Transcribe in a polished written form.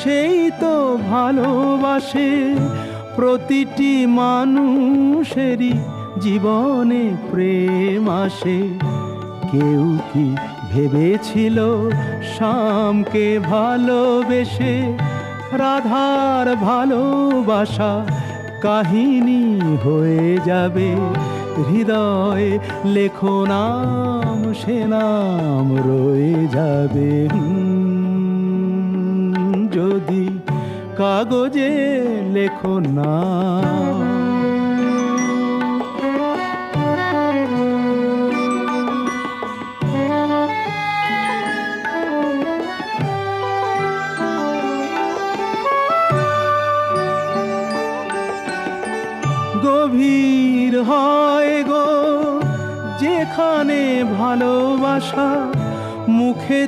সেই তো ভালোবাসে প্রতিটি মানুষেরই জীবনে প্রেম আসে। কেউ কি ভেবেছিল শ্যামকে ভালোবেসে রাধার ভালোবাসা কাহিনী হয়ে যাবে? হৃদয়ে লেখো নাম, সে নাম রয়ে যাবে। যদি কাগজে লেখো না, গভীর হয় গো যেখানে ভালোবাসা মুখে